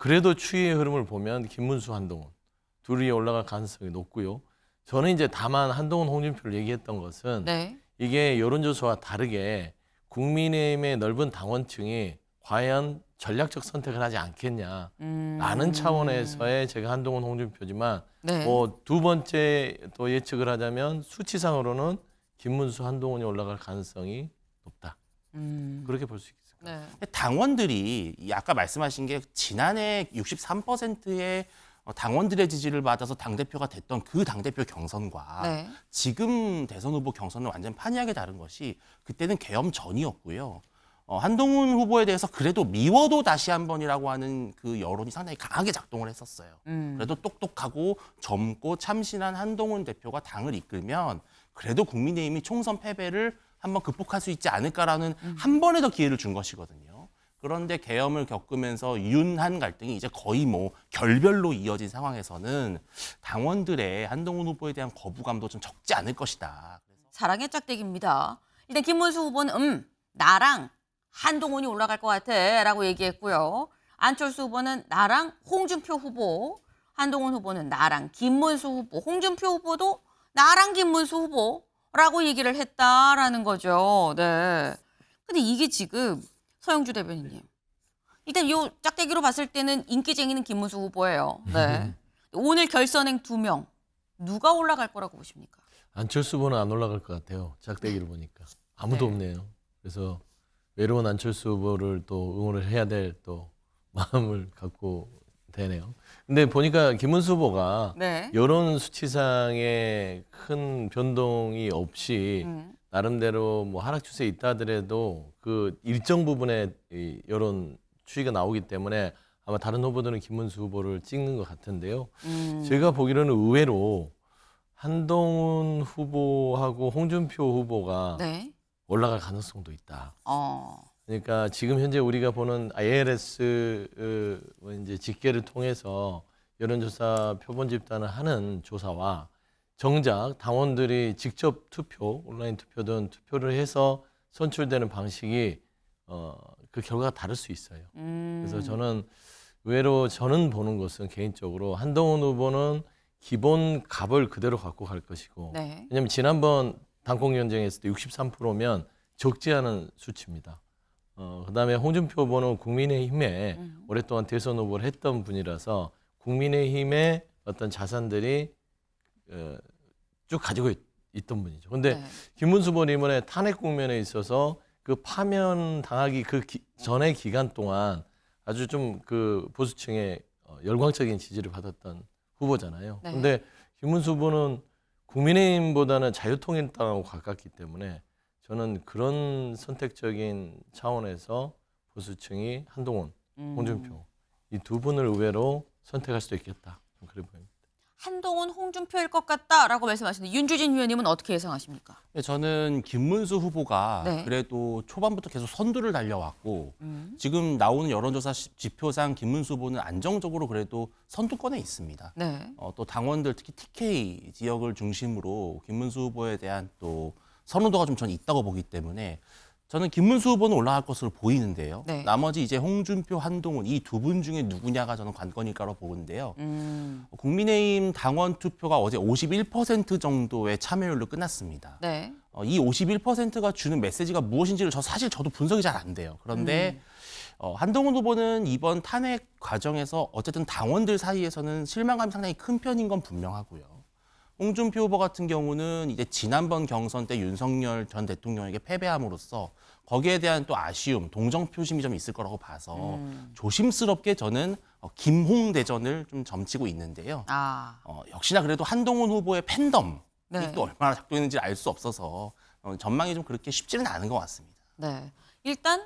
그래도 추이의 흐름을 보면 김문수, 한동훈 둘이 올라갈 가능성이 높고요. 저는 이제 다만 한동훈, 홍준표를 얘기했던 것은 네. 이게 여론조사와 다르게 국민의힘의 넓은 당원층이 과연 전략적 선택을 하지 않겠냐라는 차원에서의 제가 한동훈, 홍준표지만 네. 뭐 두 번째 또 예측을 하자면 수치상으로는 김문수, 한동훈이 올라갈 가능성이 높다. 그렇게 볼 수 있을 것 같아요. 네. 당원들이 아까 말씀하신 게 지난해 63%의 당원들의 지지를 받아서 당대표가 됐던 그 당대표 경선과 네. 지금 대선 후보 경선은 완전 판이하게 다른 것이 그때는 계엄 전이었고요. 한동훈 후보에 대해서 그래도 미워도 다시 한 번이라고 하는 그 여론이 상당히 강하게 작동을 했었어요. 그래도 똑똑하고 젊고 참신한 한동훈 대표가 당을 이끌면 그래도 국민의힘이 총선 패배를 한번 극복할 수 있지 않을까라는 한 번에 더 기회를 준 것이거든요. 그런데 계엄을 겪으면서 윤한 갈등이 이제 거의 뭐 결별로 이어진 상황에서는 당원들의 한동훈 후보에 대한 거부감도 좀 적지 않을 것이다. 사랑의 짝대기입니다. 일단 김문수 후보는 나랑 한동훈이 올라갈 것 같아 라고 얘기했고요. 안철수 후보는 나랑 홍준표 후보, 한동훈 후보는 나랑 김문수 후보, 홍준표 후보도 나랑 김문수 후보라고 얘기를 했다라는 거죠. 네. 근데 이게 지금 서영주 대변인님. 일단 이 짝대기로 봤을 때는 인기쟁이는 김문수 후보예요. 네. 오늘 결선행 2명. 누가 올라갈 거라고 보십니까? 안철수 후보는 안 올라갈 것 같아요. 짝대기를 보니까 아무도 네. 없네요. 그래서 외로운 안철수 후보를 또 응원을 해야 될 또 마음을 갖고 되네요. 근데 보니까 김문수 후보가 네. 여론 수치상에 큰 변동이 없이 나름대로 뭐 하락 추세에 있다 하더라도 그 일정 부분의 이 여론 추이가 나오기 때문에 아마 다른 후보들은 김문수 후보를 찍는 것 같은데요. 제가 보기로는 의외로 한동훈 후보하고 홍준표 후보가 네. 올라갈 가능성도 있다. 어. 그러니까 지금 현재 우리가 보는 ALS 이제 집계를 통해서 여론조사 표본 집단을 하는 조사와 정작 당원들이 직접 투표, 온라인 투표든 투표를 해서 선출되는 방식이 그 결과가 다를 수 있어요. 그래서 저는 의외로 저는 보는 것은 개인적으로 한동훈 후보는 기본 값을 그대로 갖고 갈 것이고 네. 왜냐하면 지난번 당권경쟁했을 때 63%면 적지 않은 수치입니다. 그다음에 홍준표 후보는 국민의힘에 오랫동안 대선 후보를 했던 분이라서 국민의힘의 어떤 자산들이 쭉 가지고 있던 분이죠. 근데 네. 김문수 후보는 이번에 탄핵 국면에 있어서 그 파면 당하기 그 전의 기간 동안 아주 좀 그 보수층의 열광적인 지지를 받았던 후보잖아요. 네. 근데 김문수 후보는 국민의힘보다는 자유통일당하고 가깝기 때문에 저는 그런 선택적인 차원에서 보수층이 한동훈, 홍준표 이 두 분을 의외로 선택할 수도 있겠다. 좀 그래 보입니다. 한동훈, 홍준표일 것 같다라고 말씀하시는데 윤주진 위원님은 어떻게 예상하십니까? 저는 김문수 후보가 네. 그래도 초반부터 계속 선두를 달려왔고 지금 나오는 여론조사 지표상 김문수 후보는 안정적으로 그래도 선두권에 있습니다. 네. 또 당원들 특히 TK 지역을 중심으로 김문수 후보에 대한 또 선호도가 좀 저는 있다고 보기 때문에 저는 김문수 후보는 올라갈 것으로 보이는데요. 네. 나머지 이제 홍준표, 한동훈 이 두 분 중에 누구냐가 저는 관건일까로 보는데요. 국민의힘 당원 투표가 어제 51% 정도의 참여율로 끝났습니다. 네. 이 51%가 주는 메시지가 무엇인지를 사실 저도 분석이 잘 안 돼요. 그런데 한동훈 후보는 이번 탄핵 과정에서 어쨌든 당원들 사이에서는 실망감이 상당히 큰 편인 건 분명하고요. 홍준표 후보 같은 경우는 이제 지난번 경선 때 윤석열 전 대통령에게 패배함으로써 거기에 대한 또 아쉬움, 동정 표심이 좀 있을 거라고 봐서 조심스럽게 저는 김홍 대전을 좀 점치고 있는데요. 아. 역시나 그래도 한동훈 후보의 팬덤이 네. 또 얼마나 작동했는지 알 수 없어서 전망이 좀 그렇게 쉽지는 않은 것 같습니다. 네. 일단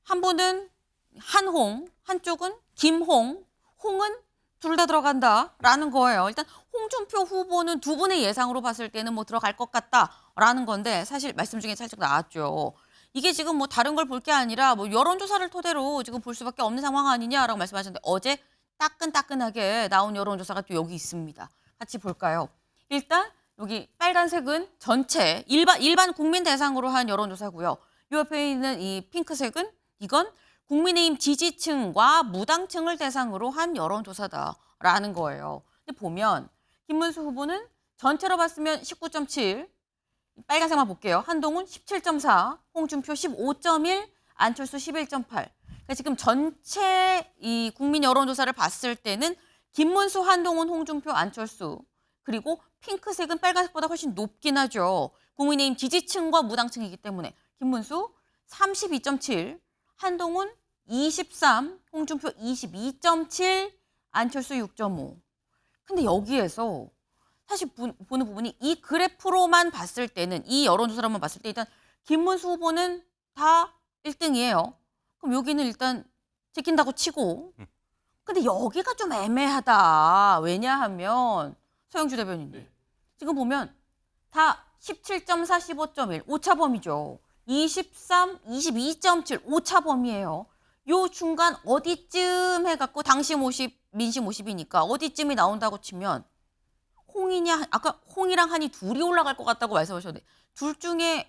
한 분은 한홍, 한쪽은 김홍, 홍은 둘 다 들어간다라는 거예요. 일단 홍준표 후보는 두 분의 예상으로 봤을 때는 뭐 들어갈 것 같다라는 건데 사실 말씀 중에 살짝 나왔죠. 이게 지금 뭐 다른 걸 볼 게 아니라 뭐 여론조사를 토대로 지금 볼 수밖에 없는 상황 아니냐라고 말씀하셨는데 어제 따끈따끈하게 나온 여론조사가 또 여기 있습니다. 같이 볼까요? 일단 여기 빨간색은 전체 일반 국민 대상으로 한 여론조사고요. 이 옆에 있는 이 핑크색은 이건 국민의힘 지지층과 무당층을 대상으로 한 여론조사다라는 거예요. 근데 보면 김문수 후보는 전체로 봤으면 19.7, 빨간색만 볼게요. 한동훈 17.4, 홍준표 15.1, 안철수 11.8. 그러니까 지금 전체 이 국민 여론조사를 봤을 때는 김문수, 한동훈, 홍준표, 안철수 그리고 핑크색은 빨간색보다 훨씬 높긴 하죠. 국민의힘 지지층과 무당층이기 때문에 김문수 32.7, 한동훈 23, 홍준표 22.7, 안철수 6.5. 근데 여기에서 사실 보는 부분이 이 그래프로만 봤을 때는 이 여론조사로만 봤을 때 일단 김문수 후보는 다 1등이에요. 그럼 여기는 일단 제낀다고 치고 근데 여기가 좀 애매하다. 왜냐하면 서영주 대변인님 지금 보면 다 17.4, 15.1 오차범위죠. 23, 22.7 오차범위예요. 요 중간 어디쯤 해갖고 당심 50, 민심 50이니까 어디쯤이 나온다고 치면 아까 홍이랑 한이 둘이 올라갈 것 같다고 말씀하셨는데 둘 중에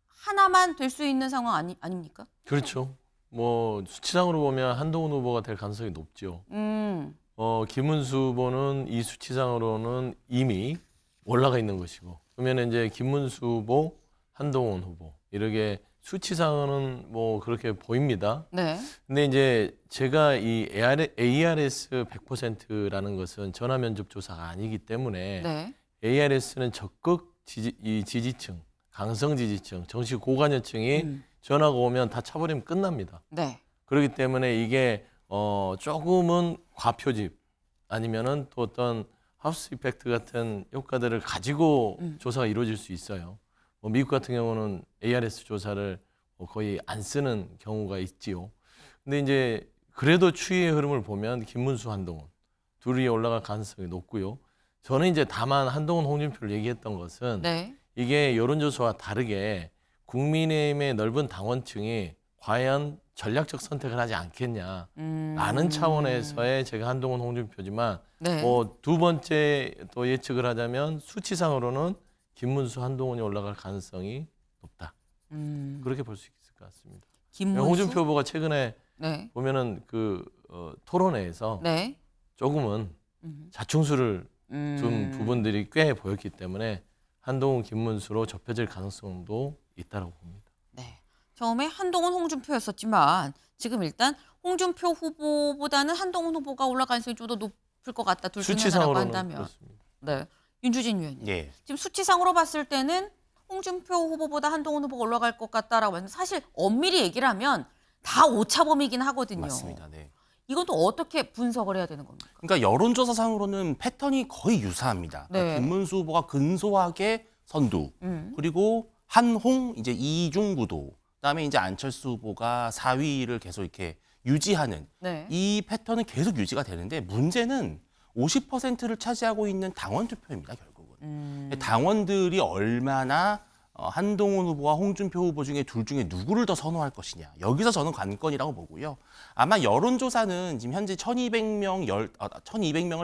하나만 될 수 있는 상황 아닙니까? 그렇죠. 뭐 수치상으로 보면 한동훈 후보가 될 가능성이 높죠. 김문수 후보는 이 수치상으로는 이미 올라가 있는 것이고 그러면 이제 김문수 후보, 한동훈 후보 이렇게 수치상은 뭐 그렇게 보입니다. 네. 근데 이제 제가 이 ARS 100%라는 것은 전화 면접 조사가 아니기 때문에 네. ARS는 적극 지지층, 강성 지지층, 정치 고관여층이 전화가 오면 다 차버리면 끝납니다. 네. 그렇기 때문에 이게 조금은 과표집 아니면은 또 어떤 하우스 이펙트 같은 효과들을 가지고 조사가 이루어질 수 있어요. 뭐 미국 같은 경우는 ARS 조사를 거의 안 쓰는 경우가 있지요. 근데 이제 그래도 추이의 흐름을 보면 김문수, 한동훈 둘이 올라갈 가능성이 높고요. 저는 이제 다만 한동훈, 홍준표를 얘기했던 것은 네. 이게 여론조사와 다르게 국민의힘의 넓은 당원층이 과연 전략적 선택을 하지 않겠냐라는 차원에서의 제가 한동훈, 홍준표지만 네. 뭐 두 번째 또 예측을 하자면 수치상으로는 김문수, 한동훈이 올라갈 가능성이 높다. 그렇게 볼 수 있을 것 같습니다. 김문수. 홍준표 후보가 최근에 네. 보면은 그 토론회에서 네. 조금은 자충수를 둔 부분들이 꽤 보였기 때문에 한동훈, 김문수로 좁혀질 가능성도 있다고 봅니다. 네. 처음에 한동훈, 홍준표였었지만 지금 일단 홍준표 후보보다는 한동훈 후보가 올라갈 가능성이 좀 더 높을 것 같다. 둘 중에 하나라고 수치상으로는 한다면. 그렇습니다. 네. 윤주진 위원님. 예. 지금 수치상으로 봤을 때는 홍준표 후보보다 한동훈 후보가 올라갈 것 같다라고 했는데 사실 엄밀히 얘기를 하면 다 오차범위긴 하거든요. 맞습니다. 네. 이건 또 어떻게 분석을 해야 되는 겁니까? 그러니까 여론조사상으로는 패턴이 거의 유사합니다. 그러니까 네. 김문수 후보가 근소하게 선두, 그리고 한홍 이제 이중구도, 그다음에 이제 안철수 후보가 4위를 계속 이렇게 유지하는 네. 이 패턴은 계속 유지가 되는데 문제는 50%를 차지하고 있는 당원 투표입니다, 결국은. 당원들이 얼마나 한동훈 후보와 홍준표 후보 중에 둘 중에 누구를 더 선호할 것이냐. 여기서 저는 관건이라고 보고요. 아마 여론조사는 지금 현재 1,200명을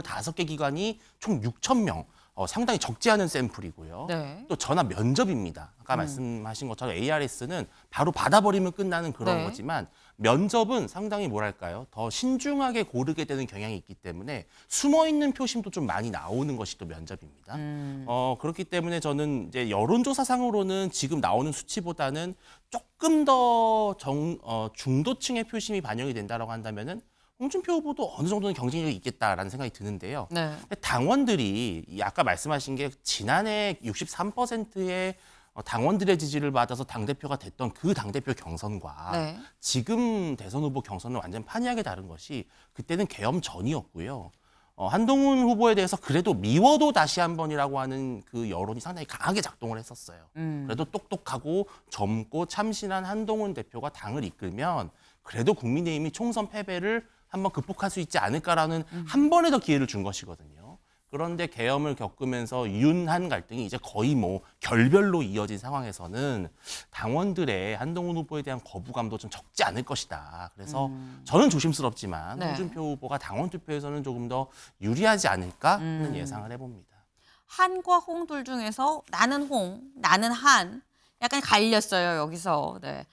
5개 기관이 총 6,000명. 상당히 적지 않은 샘플이고요. 네. 또 전화 면접입니다. 아까 말씀하신 것처럼 ARS는 바로 받아버리면 끝나는 그런 네. 거지만 면접은 상당히 뭐랄까요? 더 신중하게 고르게 되는 경향이 있기 때문에 숨어있는 표심도 좀 많이 나오는 것이 또 면접입니다. 그렇기 때문에 저는 이제 여론조사상으로는 지금 나오는 수치보다는 조금 더 중도층의 표심이 반영이 된다라고 한다면은 홍준표 후보도 어느 정도는 경쟁력이 있겠다라는 생각이 드는데요. 네. 당원들이 아까 말씀하신 게 지난해 63%의 당원들의 지지를 받아서 당대표가 됐던 그 당대표 경선과 네. 지금 대선 후보 경선은 완전 판이하게 다른 것이 그때는 계엄 전이었고요. 한동훈 후보에 대해서 그래도 미워도 다시 한 번이라고 하는 그 여론이 상당히 강하게 작동을 했었어요. 그래도 똑똑하고 젊고 참신한 한동훈 대표가 당을 이끌면 그래도 국민의힘이 총선 패배를 한번 극복할 수 있지 않을까라는 한 번에 더 기회를 준 것이거든요. 그런데 계엄을 겪으면서 윤한 갈등이 이제 거의 뭐 결별로 이어진 상황에서는 당원들의 한동훈 후보에 대한 거부감도 좀 적지 않을 것이다. 그래서 저는 조심스럽지만 네. 홍준표 후보가 당원 투표에서는 조금 더 유리하지 않을까 하는 예상을 해봅니다. 한과 홍 둘 중에서 나는 홍, 나는 한 약간 갈렸어요, 여기서. 네.